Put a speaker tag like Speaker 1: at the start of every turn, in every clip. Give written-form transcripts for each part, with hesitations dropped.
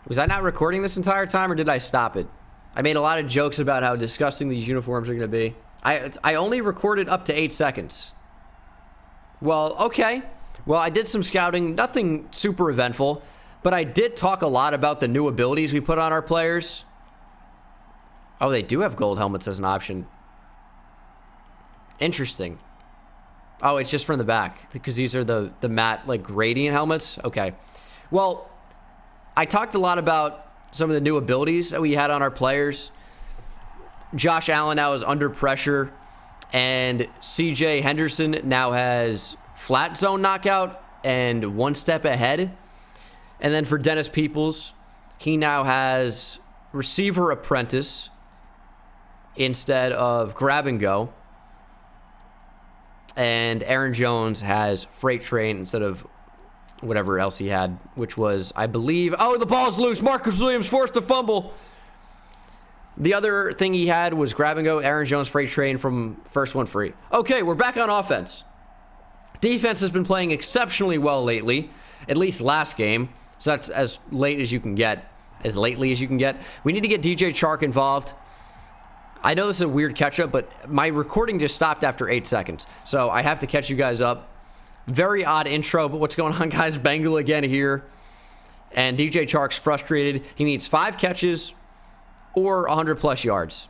Speaker 1: Was I not recording this entire time, or did I stop it? I made a lot of jokes about how disgusting these uniforms are going to be. I only recorded up to 8 seconds. Well, okay. Well, I did some scouting. Nothing super eventful. But I did talk a lot about the new abilities we put on our players. Oh, they do have gold helmets as an option. Interesting. Oh, it's just from the back. Because these are the matte, like, gradient helmets. Okay. Well, I talked a lot about some of the new abilities that we had on our players. Josh Allen now is under pressure, and CJ Henderson now has flat zone knockout and one step ahead. And then for Dennis Peoples, he now has receiver apprentice instead of grab and go. And Aaron Jones has freight train instead of whatever else he had, which was, I believe, oh, the ball's loose. Marcus Williams forced to fumble. The other thing he had was grab and go, Aaron Jones freight train from first one free. Okay, we're back on offense. Defense has been playing exceptionally well lately, at least last game. So that's as late as you can get, as lately as you can get. We need to get DJ Chark involved. I know this is a weird catch-up, but my recording just stopped after 8 seconds. So I have to catch you guys up. Very odd intro, but what's going on, guys? Bengal again here. And DJ Chark's frustrated. He needs 5 catches or 100-plus yards.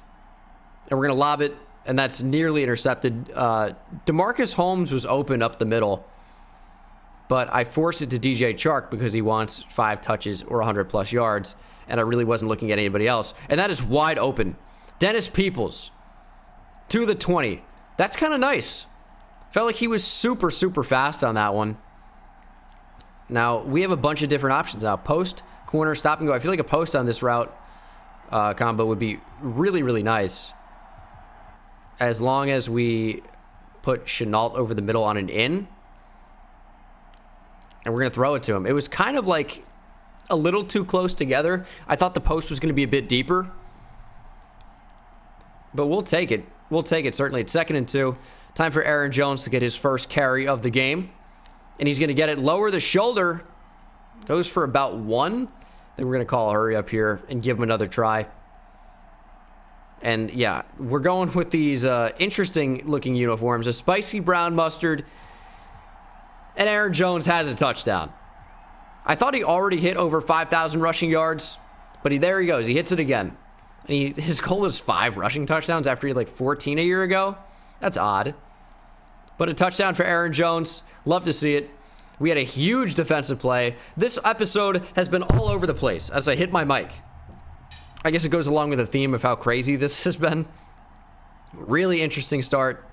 Speaker 1: And we're going to lob it, and that's nearly intercepted. DeMarcus Holmes was open up the middle, but I forced it to DJ Chark because he wants 5 touches or 100-plus yards, and I really wasn't looking at anybody else. And that is wide open. Dennis Peoples to the 20. That's kind of nice. Felt like he was super, super fast on that one. Now, we have a bunch of different options now. Post, corner, stop and go. I feel like a post on this route combo would be really, really nice. As long as we put Chenault over the middle on an in. And we're going to throw it to him. It was kind of like a little too close together. I thought the post was going to be a bit deeper. But we'll take it. We'll take it, certainly. It's 2nd and 2. Time for Aaron Jones to get his first carry of the game. And he's going to get it lower the shoulder. Goes for about 1. Then we're going to call a hurry up here and give him another try. And yeah, we're going with these interesting looking uniforms. A spicy brown mustard. And Aaron Jones has a touchdown. I thought he already hit over 5,000 rushing yards. But there he goes. He hits it again. And his goal was 5 rushing touchdowns after he had like 14 a year ago. That's odd. But a touchdown for Aaron Jones. Love to see it. We had a huge defensive play. This episode has been all over the place as I hit my mic. I guess it goes along with the theme of how crazy this has been. Really interesting start.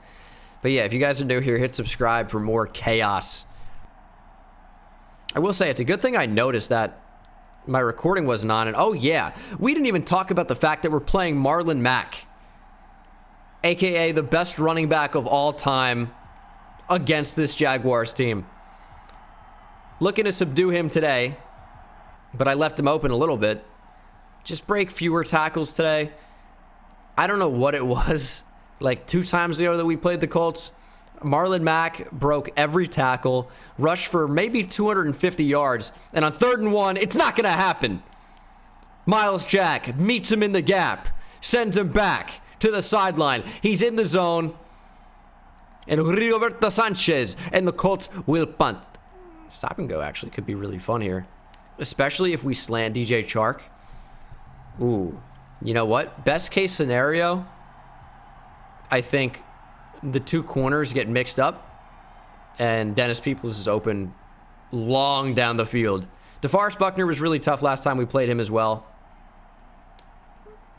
Speaker 1: But yeah, if you guys are new here, hit subscribe for more chaos. I will say, it's a good thing I noticed that my recording wasn't on. And oh yeah, we didn't even talk about the fact that we're playing Marlon Mack, aka the best running back of all time, against this Jaguars team. Looking to subdue him today, but I left him open a little bit. Just break fewer tackles today. I don't know what it was. Like 2 times ago that we played the Colts, Marlon Mack broke every tackle, rushed for maybe 250 yards, and on 3rd and 1, it's not going to happen. Miles Jack meets him in the gap, sends him back to the sideline. He's in the zone, and Roberto Sanchez and the Colts will punt. Stop and go actually could be really fun here, especially if we slant DJ Chark. Ooh, you know what? Best case scenario, I think the 2 corners get mixed up, and Dennis Peoples is open long down the field. DeForest Buckner was really tough last time we played him as well,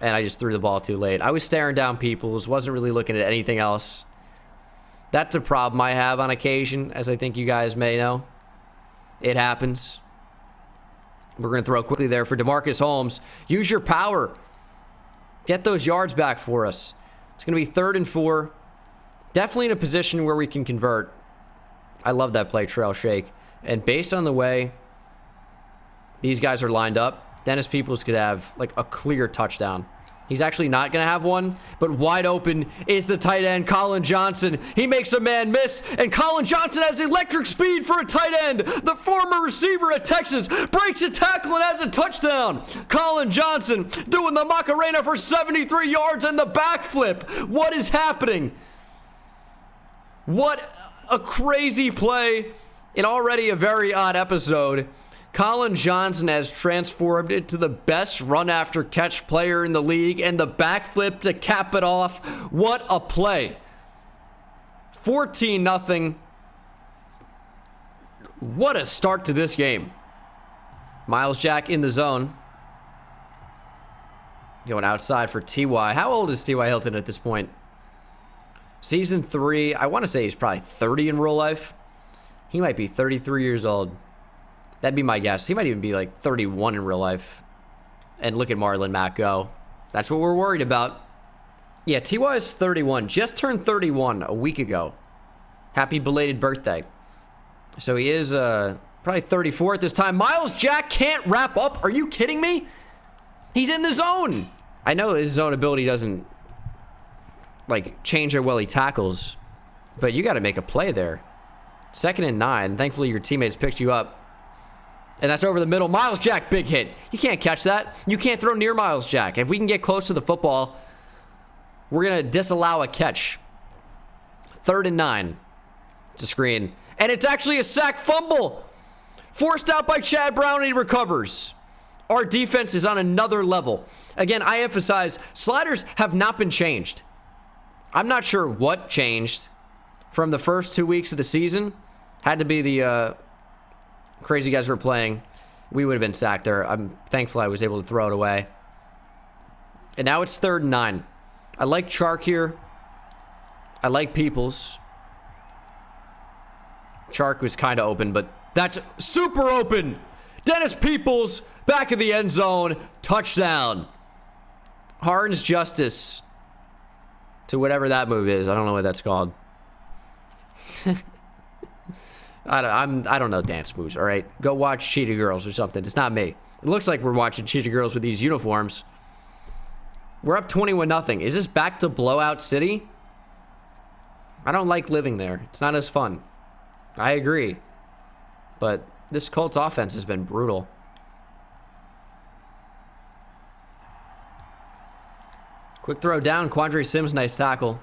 Speaker 1: and I just threw the ball too late. I was staring down Peoples, wasn't really looking at anything else. That's a problem I have on occasion, as I think you guys may know. It happens. We're going to throw quickly there for DeMarcus Holmes. Use your power. Get those yards back for us. It's going to be 3rd and 4. Definitely in a position where we can convert. I love that play, trail shake. And based on the way these guys are lined up, Dennis Peoples could have like a clear touchdown. He's actually not going to have one, but wide open is the tight end, Colin Johnson. He makes a man miss, and Colin Johnson has electric speed for a tight end. The former receiver at Texas breaks a tackle and has a touchdown. Colin Johnson doing the Macarena for 73 yards and the backflip. What is happening? What a crazy play in already a very odd episode. Colin Johnson has transformed into the best run-after-catch player in the league, and the backflip to cap it off. What a play. 14-0. What a start to this game. Miles Jack in the zone. Going outside for T.Y. How old is T.Y. Hilton at this point? Season 3. I want to say he's probably 30 in real life. He might be 33 years old. That'd be my guess. He might even be like 31 in real life. And look at Marlon Mack go. That's what we're worried about. Yeah, T.Y. is 31. Just turned 31 a week ago. Happy belated birthday. So he is probably 34 at this time. Miles Jack can't wrap up. Are you kidding me? He's in the zone. I know his zone ability doesn't like change how well he tackles. But you got to make a play there. 2nd and 9. Thankfully, your teammates picked you up. And that's over the middle. Miles Jack, big hit. You can't catch that. You can't throw near Miles Jack. If we can get close to the football, we're going to disallow a catch. 3rd and 9. It's a screen. And it's actually a sack fumble. Forced out by Chad Brown, and he recovers. Our defense is on another level. Again, I emphasize, sliders have not been changed. I'm not sure what changed from the first 2 weeks of the season. Had to be the crazy guys were playing. We would have been sacked there. I'm thankful I was able to throw it away. And now it's 3rd and 9. I like Chark here. I like Peoples. Chark was kind of open, but that's super open. Dennis Peoples, back of the end zone. Touchdown. Harden's justice to whatever that move is. I don't know what that's called. I don't know dance moves, all right? Go watch Cheetah Girls or something. It's not me. It looks like we're watching Cheetah Girls with these uniforms. We're up 21-0. Is this back to blowout city? I don't like living there. It's not as fun. I agree. But this Colts offense has been brutal. Quick throw down. Quandre Sims, nice tackle.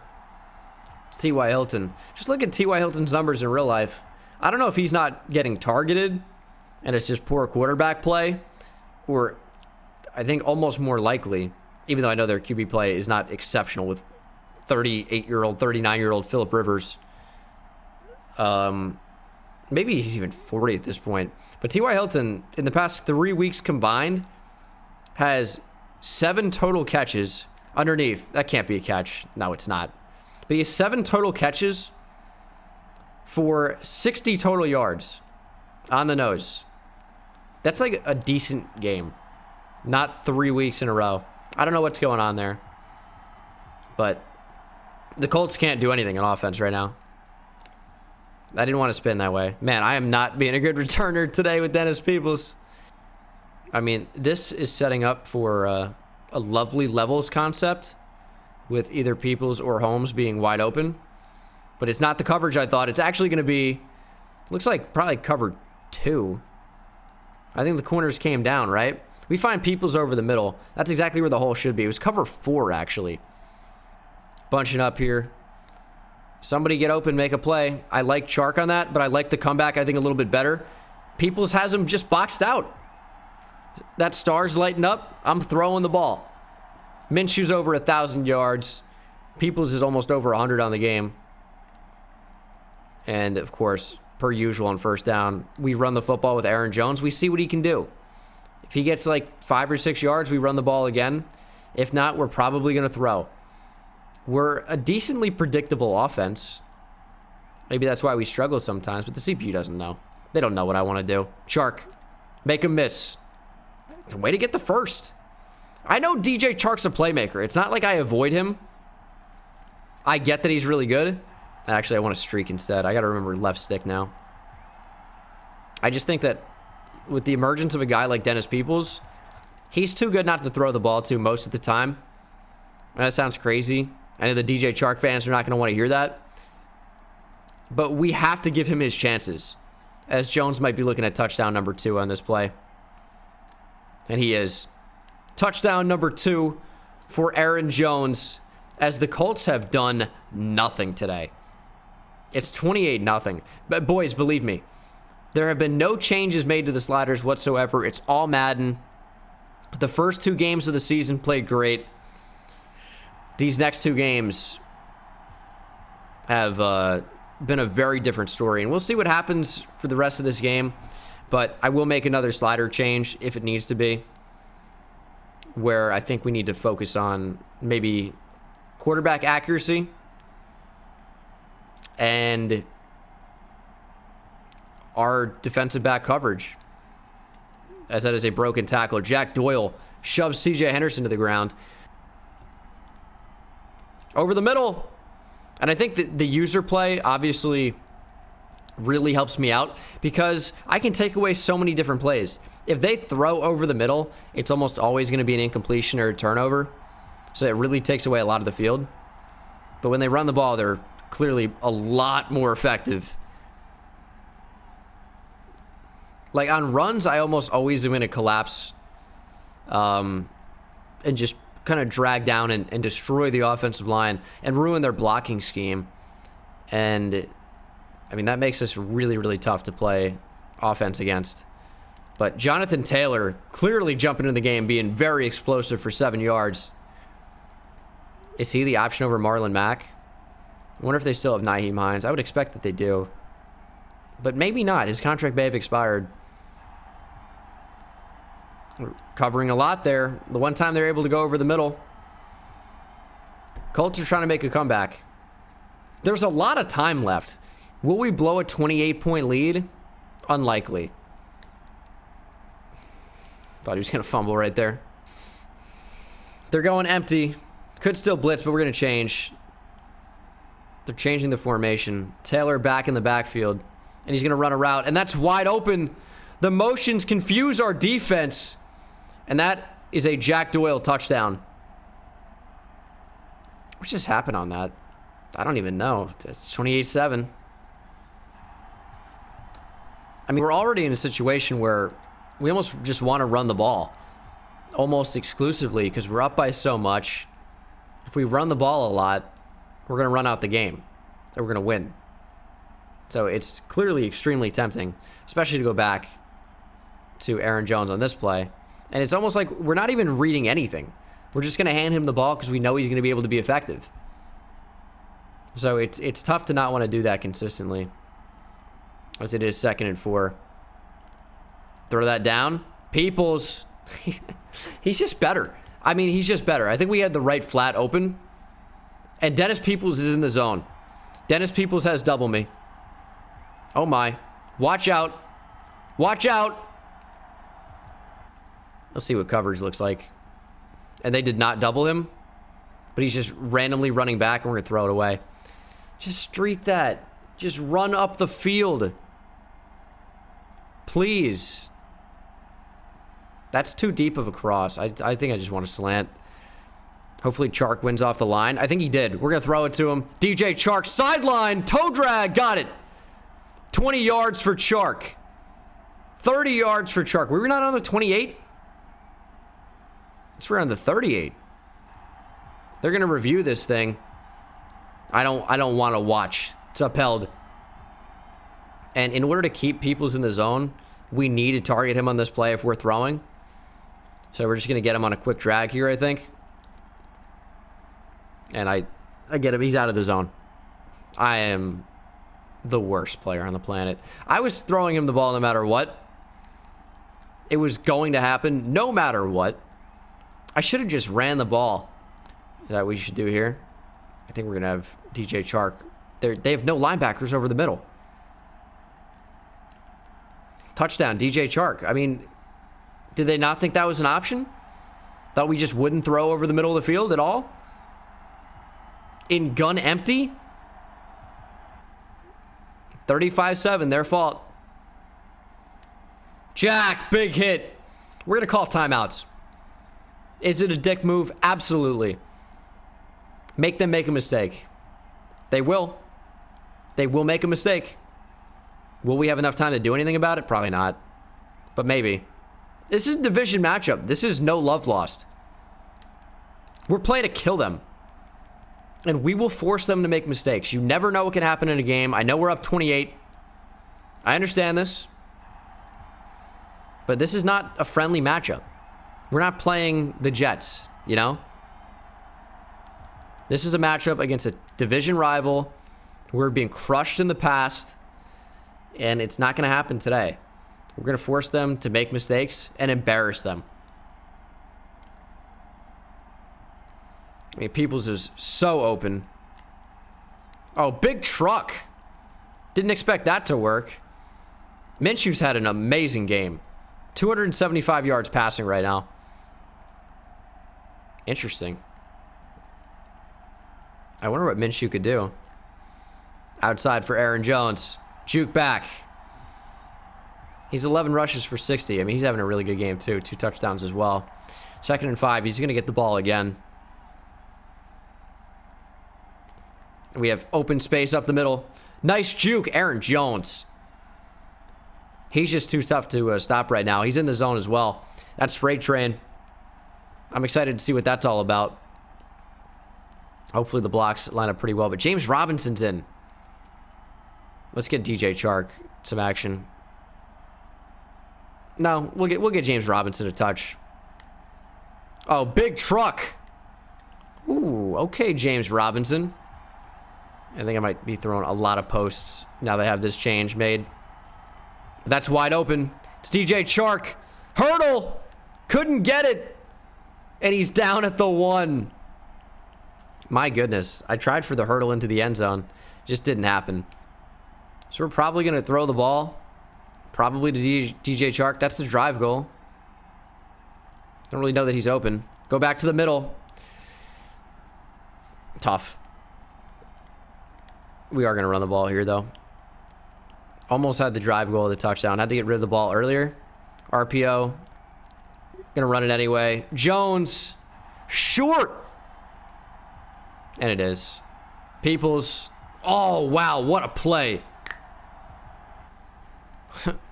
Speaker 1: It's T.Y. Hilton. Just look at T.Y. Hilton's numbers in real life. I don't know if he's not getting targeted and it's just poor quarterback play, or I think almost more likely, even though I know their QB play is not exceptional with 38-year-old, 39-year-old Phillip Rivers. Maybe he's even 40 at this point. But T.Y. Hilton, in the past 3 weeks combined, has 7 total catches underneath. That can't be a catch. No, it's not. But he has 7 total catches for 60 total yards on the nose. That's like a decent game. Not 3 weeks in a row. I don't know what's going on there. But the Colts can't do anything on offense right now. I didn't want to spin that way. Man, I am not being a good returner today with Dennis Peoples. I mean, this is setting up for a lovely levels concept with either Peoples or Holmes being wide open. But it's not the coverage I thought. It's actually going to be, looks like probably cover 2. I think the corners came down, right? We find Peoples over the middle. That's exactly where the hole should be. It was cover 4, actually. Bunching up here. Somebody get open, make a play. I like Chark on that, but I like the comeback, I think, a little bit better. Peoples has him just boxed out. That star's lighting up. I'm throwing the ball. Minshew's over 1,000 yards. Peoples is almost over 100 on the game. And, of course, per usual on first down, we run the football with Aaron Jones. We see what he can do. If he gets like 5 or 6 yards, we run the ball again. If not, we're probably going to throw. We're a decently predictable offense. Maybe that's why we struggle sometimes, but the CPU doesn't know. They don't know what I want to do. Chark, make him miss. It's a way to get the first. I know DJ Chark's a playmaker. It's not like I avoid him. I get that he's really good. Actually, I want to streak instead. I got to remember left stick now. I just think that with the emergence of a guy like Dennis Peoples, he's too good not to throw the ball to most of the time. That sounds crazy. I know the DJ Chark fans are not going to want to hear that. But we have to give him his chances, as Jones might be looking at touchdown number 2 on this play. And he is. Touchdown number 2 for Aaron Jones, as the Colts have done nothing today. It's 28-0. But boys, believe me, there have been no changes made to the sliders whatsoever. It's all Madden. The first 2 games of the season played great. These next 2 games have been a very different story. And we'll see what happens for the rest of this game. But I will make another slider change if it needs to be, where I think we need to focus on maybe quarterback accuracy and our defensive back coverage, as that is a broken tackle. Jack Doyle shoves CJ Henderson to the ground. Over the middle. And I think that the user play obviously really helps me out, because I can take away so many different plays. If they throw over the middle, it's almost always going to be an incompletion or a turnover. So it really takes away a lot of the field. But when they run the ball, they're clearly a lot more effective. Like on runs, I almost always am in a collapse and just kind of drag down and destroy the offensive line and ruin their blocking scheme. And I mean, that makes us really, really tough to play offense against. But Jonathan Taylor clearly jumping into the game, being very explosive for 7 yards. Is he the option over Marlon Mack? I wonder if they still have Nyheim Hines. I would expect that they do. But maybe not. His contract may have expired. We're covering a lot there. The one time they're able to go over the middle. Colts are trying to make a comeback. There's a lot of time left. Will we blow a 28-point lead? Unlikely. Thought he was going to fumble right there. They're going empty. Could still blitz, but we're going to change. They're changing the formation. Taylor back in the backfield. And he's going to run a route. And that's wide open. The motions confuse our defense. And that is a Jack Doyle touchdown. What just happened on that? I don't even know. It's 28-7. I mean, we're already in a situation where we almost just want to run the ball. Almost exclusively, because we're up by so much. If we run the ball a lot, we're going to run out the game. And we're going to win. So it's clearly extremely tempting, especially to go back to Aaron Jones on this play. And it's almost like we're not even reading anything. We're just going to hand him the ball because we know he's going to be able to be effective. So it's tough to not want to do that consistently, as it is 2nd and 4. Throw that down. Peoples. He's just better. I mean, he's just better. I think we had the right flat open. And Dennis Peoples is in the zone. Dennis Peoples has double me. Oh my. Watch out. Watch out. Let's see what coverage looks like. And they did not double him. But he's just randomly running back, and we're going to throw it away. Just streak that. Just run up the field. Please. That's too deep of a cross. I think I just want to slant. Hopefully Chark wins off the line. I think he did. We're going to throw it to him. DJ Chark, sideline, toe drag, got it. 20 yards for Chark. 30 yards for Chark. We were not on the 28? We're on the 38. They're going to review this thing. I don't want to watch. It's upheld. And in order to keep Peoples in the zone, we need to target him on this play if we're throwing. So we're just going to get him on a quick drag here, I think. And I get him. He's out of the zone. I am the worst player on the planet. I was throwing him the ball no matter what. It was going to happen no matter what. I should have just ran the ball. Is that what we should do here? I think we're going to have DJ Chark. They have no linebackers over the middle. Touchdown, DJ Chark. I mean, did they not think that was an option? Thought we just wouldn't throw over the middle of the field at all? In gun empty? 35-7, their fault. Jack, big hit. We're going to call timeouts. Is it a dick move? Absolutely. Make them make a mistake. They will. They will make a mistake. Will we have enough time to do anything about it? Probably not. But maybe. This is a division matchup. This is no love lost. We're playing to kill them. And we will force them to make mistakes. You never know what can happen in a game. I know we're up 28. I understand this. But this is not a friendly matchup. We're not playing the Jets, you know? This is a matchup against a division rival. We're being crushed in the past. And it's not going to happen today. We're going to force them to make mistakes and embarrass them. I mean, Peoples is so open. Oh, big truck. Didn't expect that to work. Minshew's had an amazing game. 275 yards passing right now. Interesting. I wonder what Minshew could do. Outside for Aaron Jones. Juke back. He's 11 rushes for 60. I mean, he's having a really good game, too. 2 touchdowns as well. 2nd and 5. He's going to get the ball again. We have open space up the middle. Nice juke, Aaron Jones. He's just too tough to stop right now. He's in the zone as well. That's Freight Train. I'm excited to see what that's all about. Hopefully the blocks line up pretty well. But James Robinson's in. Let's get DJ Chark some action. No, we'll get James Robinson a touch. Oh, big truck. Ooh, okay, James Robinson. I think I might be throwing a lot of posts now they have this change made. But that's wide open. It's DJ Chark. Hurdle. Couldn't get it. And he's down at the 1. My goodness. I tried for the hurdle into the end zone. Just didn't happen. So we're probably going to throw the ball. Probably to DJ Chark. That's the drive goal. Don't really know that he's open. Go back to the middle. Tough. We are going to run the ball here, though. Almost had the drive goal of the touchdown. Had to get rid of the ball earlier. RPO. Going to run it anyway. Jones. Short. And it is. Peoples. Oh, wow. What a play.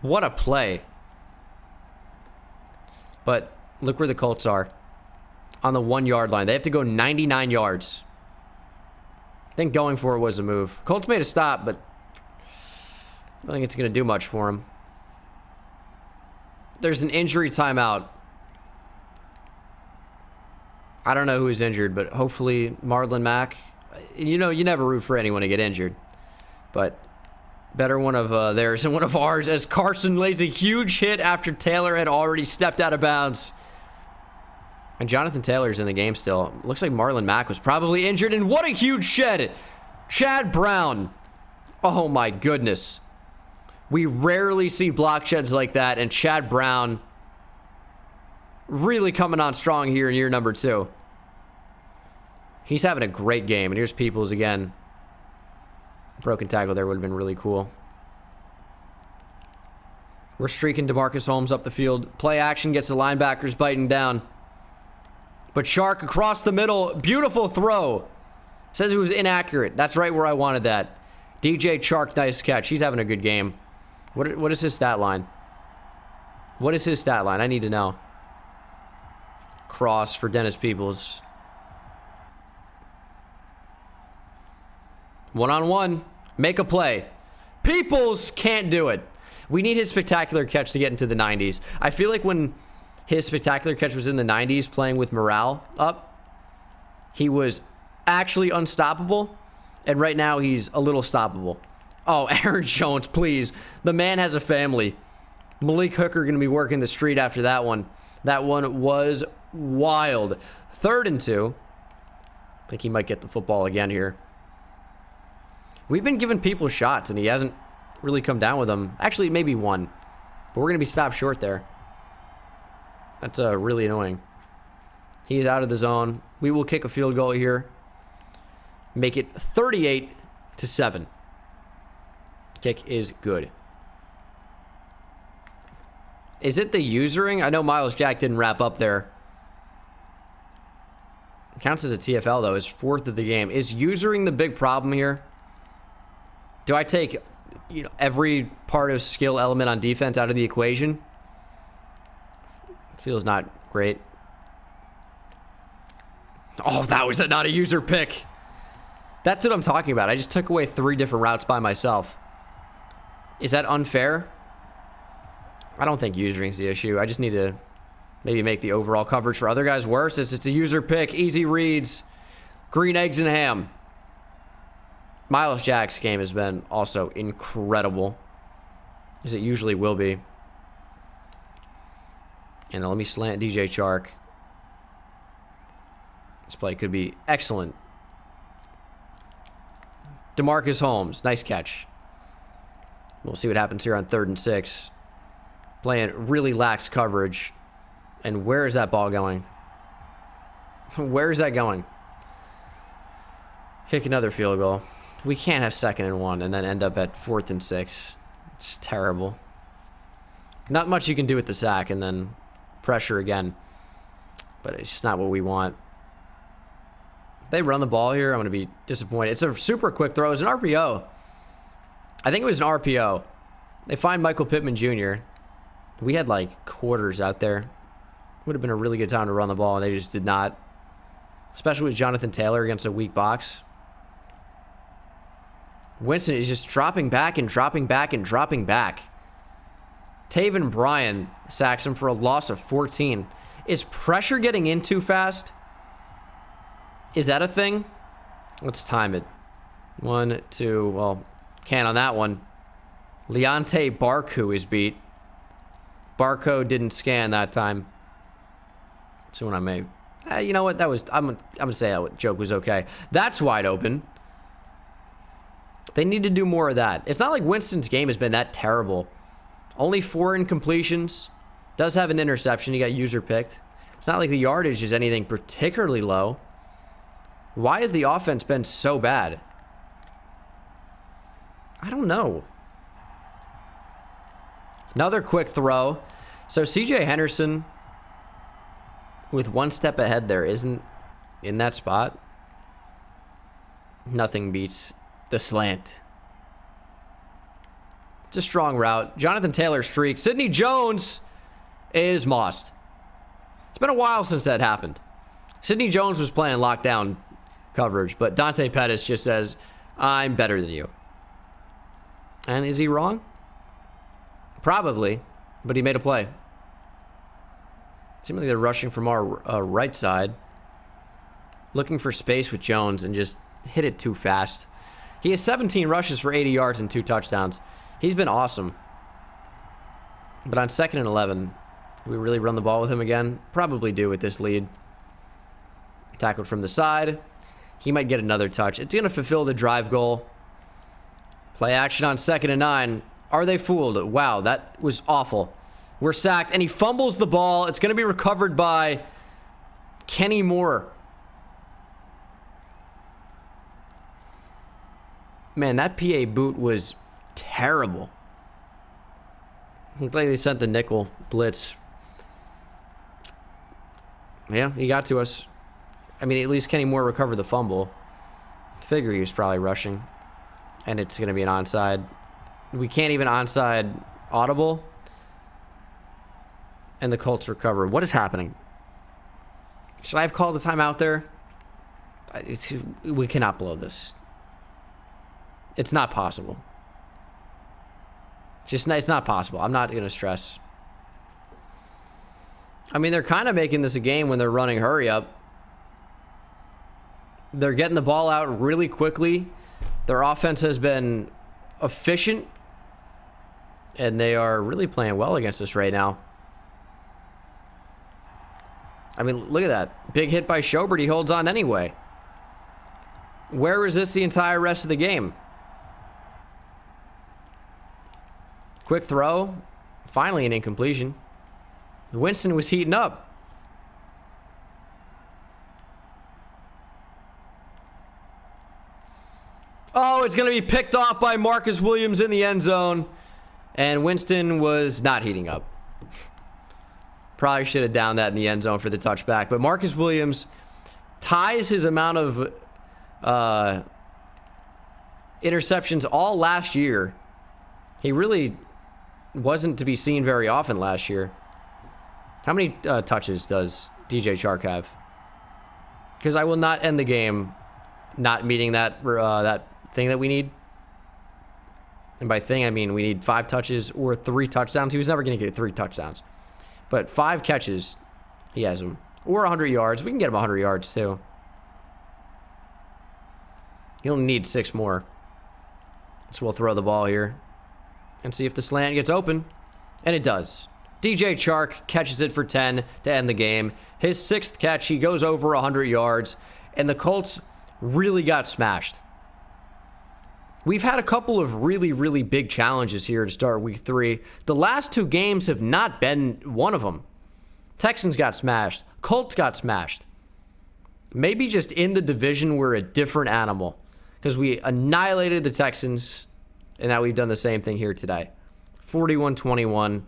Speaker 1: What a play. But look where the Colts are. On the 1-yard line. They have to go 99 yards. I think going for it was a move. Colts made a stop, but I don't think it's going to do much for him. There's an injury timeout. I don't know who's injured, but hopefully Marlon Mack. You know, you never root for anyone to get injured. But better one of theirs than one of ours, as Carson lays a huge hit after Taylor had already stepped out of bounds. And Jonathan Taylor's in the game still. Looks like Marlon Mack was probably injured, and what a huge shed. Chad Brown. Oh my goodness. We rarely see block sheds like that, and Chad Brown really coming on strong here in year number 2. He's having a great game, and here's Peoples again. Broken tackle there would have been really cool. We're streaking DeMarcus Holmes up the field. Play action gets the linebackers biting down. But Chark across the middle. Beautiful throw. Says it was inaccurate. That's right where I wanted that. DJ Chark, nice catch. He's having a good game. What is his stat line? What is his stat line? I need to know. Cross for Dennis Peoples. 1-on-1. Make a play. Peoples can't do it. We need his spectacular catch to get into the 90s. I feel like when his spectacular catch was in the 90s playing with morale up, he was actually unstoppable. And right now he's a little stoppable. Oh, Aaron Jones, please. The man has a family. Malik Hooker going to be working the street after that one. That one was wild. 3rd and 2. I think he might get the football again here. We've been giving people shots, and he hasn't really come down with them. Actually, maybe one. But we're going to be stopped short there. That's really annoying. He's out of the zone. We will kick a field goal here. Make it 38-7. Kick is good. Is it the usering? I know Miles Jack didn't wrap up there. Counts as a TFL, though. Is 4th of the game. Is usering the big problem here? Do I take, every part of skill element on defense out of the equation? Feels not great. Oh, that was not a user pick. That's what I'm talking about. I just took away 3 different routes by myself. Is that unfair? I don't think usering's the issue. I just need to maybe make the overall coverage for other guys worse. It's a user pick. Easy reads. Green eggs and ham. Miles Jack's game has been also incredible, as it usually will be. And let me slant DJ Chark. This play could be excellent. DeMarcus Holmes, nice catch. We'll see what happens here on 3rd and 6. Playing really lax coverage. And where is that ball going? Where is that going? Kick another field goal. We can't have 2nd and 1 and then end up at 4th and 6. It's terrible. Not much you can do with the sack and then pressure again. But it's just not what we want. If they run the ball here, I'm going to be disappointed. It's a super quick throw. It's an RPO. I think it was an RPO. They find Michael Pittman Jr. We had like quarters out there. Would have been a really good time to run the ball, and they just did not. Especially with Jonathan Taylor against a weak box. Winston is just dropping back and dropping back and dropping back. Taven Bryan sacks him for a loss of 14. Is pressure getting in too fast? Is that a thing? Let's time it. 1, 2, well, can't on that one. Leonte Barku is beat. Barco didn't scan that time. So when I may, you know what? That was I'm gonna say that joke was okay. That's wide open. They need to do more of that. It's not like Winston's game has been that terrible. Only 4 incompletions. Does have an interception. He got user picked. It's not like the yardage is anything particularly low. Why has the offense been so bad? I don't know. Another quick throw. So CJ Henderson with 1 step ahead there isn't in that spot. Nothing beats the slant. It's a strong route. Jonathan Taylor streak. Sidney Jones is mossed. It's been a while since that happened. Sidney Jones was playing lockdown coverage, but Dante Pettis just says, I'm better than you. And is he wrong? Probably, but he made a play. Seems like they're rushing from our right side. Looking for space with Jones and just hit it too fast. He has 17 rushes for 80 yards and 2 touchdowns. He's been awesome. But on 2nd and 11, we really run the ball with him again? Probably do with this lead. Tackled from the side. He might get another touch. It's going to fulfill the drive goal. Play action on 2nd and 9. Are they fooled? Wow, that was awful. We're sacked, and he fumbles the ball. It's going to be recovered by Kenny Moore. Man, that PA boot was terrible. Looked like they sent the nickel blitz. Yeah, he got to us. I mean, at least Kenny Moore recovered the fumble. Figure he was probably rushing. And it's going to be an onside. We can't even onside audible. And the Colts recover. What is happening? Should I have called a timeout there? We cannot blow this. It's not possible. It's not possible. I'm not going to stress. I mean, they're kind of making this a game when they're running hurry up. They're getting the ball out really quickly. Their offense has been efficient. And they are really playing well against us right now. I mean, look at that. Big hit by Schobert. He holds on anyway. Where is this the entire rest of the game? Quick throw. Finally an incompletion. Winston was heating up. Oh, it's going to be picked off by Marcus Williams in the end zone. And Winston was not heating up. Probably should have downed that in the end zone for the touchback. But Marcus Williams ties his amount of interceptions all last year. He really wasn't to be seen very often last year. How many touches does DJ Chark have? Because I will not end the game not meeting that thing that we need. And by thing, I mean we need 5 touches or 3 touchdowns. He was never going to get 3 touchdowns. But 5 catches, he has them. Or 100 yards. We can get him 100 yards, too. He'll need 6 more. So we'll throw the ball here and see if the slant gets open. And it does. DJ Chark catches it for 10 to end the game. His 6th catch, he goes over 100 yards. And the Colts really got smashed. We've had a couple of really, really big challenges here to start week 3. The last 2 games have not been one of them. Texans got smashed. Colts got smashed. Maybe just in the division we're a different animal. Because we annihilated the Texans, and now we've done the same thing here today. 41-21.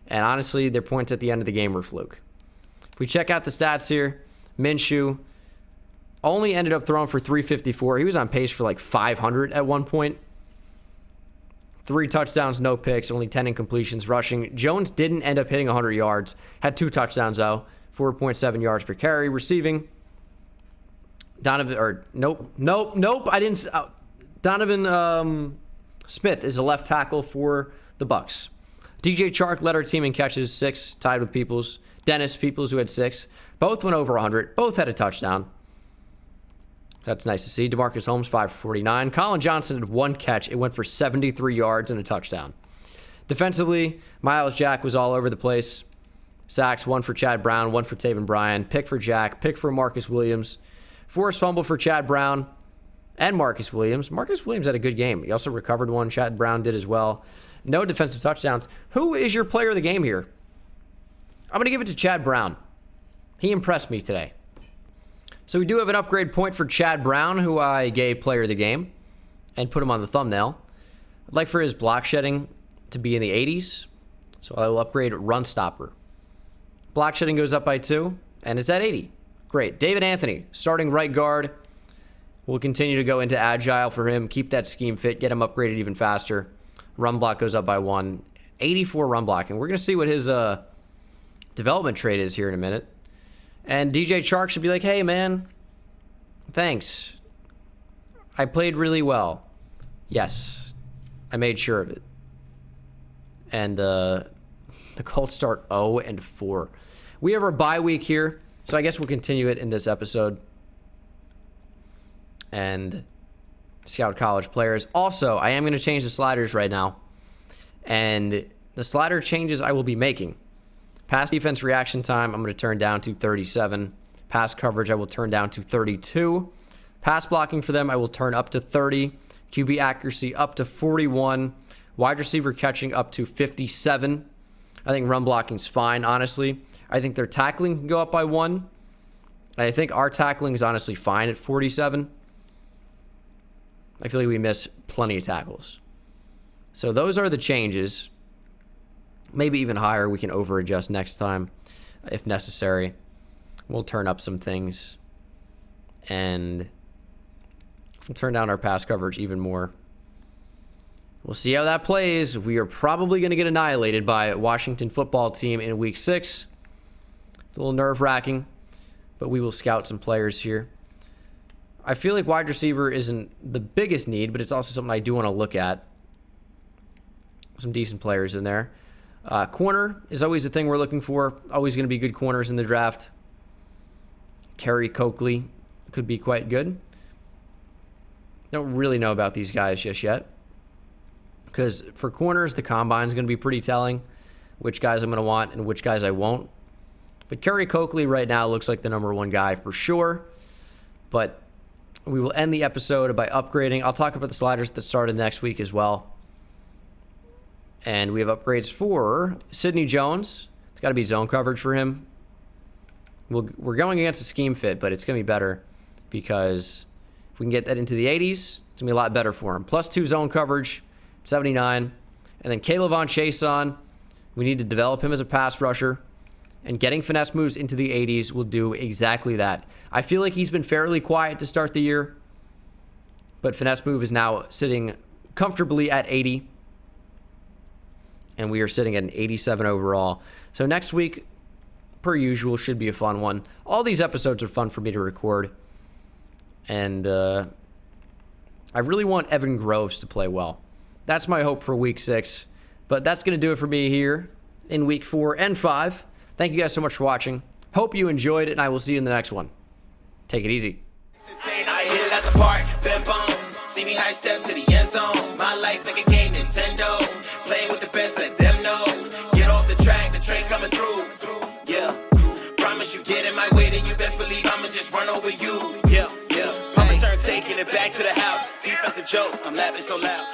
Speaker 1: And honestly, their points at the end of the game were fluke. If we check out the stats here, Minshew only ended up throwing for 354. He was on pace for like 500 at one point. 3 touchdowns, no picks, only 10 incompletions rushing. Jones didn't end up hitting 100 yards. Had 2 touchdowns, though. 4.7 yards per carry. Receiving, Donovan, I didn't. Donovan Smith is a left tackle for the Bucs. DJ Chark led our team in catches, 6, tied with Peoples. Dennis Peoples, who had 6. Both went over 100. Both had a touchdown. That's nice to see. DeMarcus Holmes, 5 for 49. Colin Johnson had 1 catch. It went for 73 yards and a touchdown. Defensively, Myles Jack was all over the place. Sacks, 1 for Chad Brown, 1 for Taven Bryan. Pick for Jack, pick for Marcus Williams. Forced fumble for Chad Brown and Marcus Williams. Marcus Williams had a good game. He also recovered 1. Chad Brown did as well. No defensive touchdowns. Who is your player of the game here? I'm going to give it to Chad Brown. He impressed me today. So we do have an upgrade point for Chad Brown, who I gave player of the game and put him on the thumbnail. I'd like for his block shedding to be in the 80s, so I will upgrade run stopper. Block shedding goes up by 2, and it's at 80. Great. David Anthony, starting right guard. We'll continue to go into agile for him, keep that scheme fit, get him upgraded even faster. Run block goes up by 1. 84 run blocking. We're going to see what his development trait is here in a minute. And DJ Chark should be like, hey, man, thanks. I played really well. Yes, I made sure of it. And the Colts start 0-4. We have our bye week here, so I guess we'll continue it in this episode. And scout college players. Also, I am going to change the sliders right now. And the slider changes I will be making. Pass defense reaction time, I'm going to turn down to 37. Pass coverage, I will turn down to 32. Pass blocking for them, I will turn up to 30. QB accuracy up to 41. Wide receiver catching up to 57. I think run blocking's fine, honestly. I think their tackling can go up by 1. And I think our tackling is honestly fine at 47. I feel like we miss plenty of tackles. So those are the changes. Maybe even higher. We can over-adjust next time if necessary. We'll turn up some things. And we'll turn down our pass coverage even more. We'll see how that plays. We are probably going to get annihilated by Washington football team in week 6. It's a little nerve-wracking, but we will scout some players here. I feel like wide receiver isn't the biggest need, but it's also something I do want to look at. Some decent players in there. Corner is always the thing we're looking for. Always going to be good corners in the draft. Kerry Coakley could be quite good. Don't really know about these guys just yet. Because for corners, the combine is going to be pretty telling which guys I'm going to want and which guys I won't. But Kerry Coakley right now looks like the number 1 guy for sure. But we will end the episode by upgrading. I'll talk about the sliders that started next week as well. And we have upgrades for Sidney Jones. It's got to be zone coverage for him. We're going against a scheme fit, but it's going to be better because if we can get that into the 80s, it's going to be a lot better for him. +2 zone coverage, 79. And then Caleb Chason, we need to develop him as a pass rusher. And getting finesse moves into the 80s will do exactly that. I feel like he's been fairly quiet to start the year, but finesse move is now sitting comfortably at 80. And we are sitting at an 87 overall. So next week, per usual, should be a fun one. All these episodes are fun for me to record. And I really want Evan Groves to play well. That's my hope for week 6. But that's going to do it for me here in week 4 and 5. Thank you guys so much for watching. Hope you enjoyed it, and I will see you in the next one. Take it easy.
Speaker 2: I hit it at the park, bend bones. See me high step to the end zone. My life like a game, Nintendo. Playing with the best, let them know. Get off the track, the train's coming through. Yeah. Promise you get in my way, then you best believe I'ma just run over you. Yeah, yeah. I'ma turn taking it back to the house. Defense a joke, I'm laughing so loud.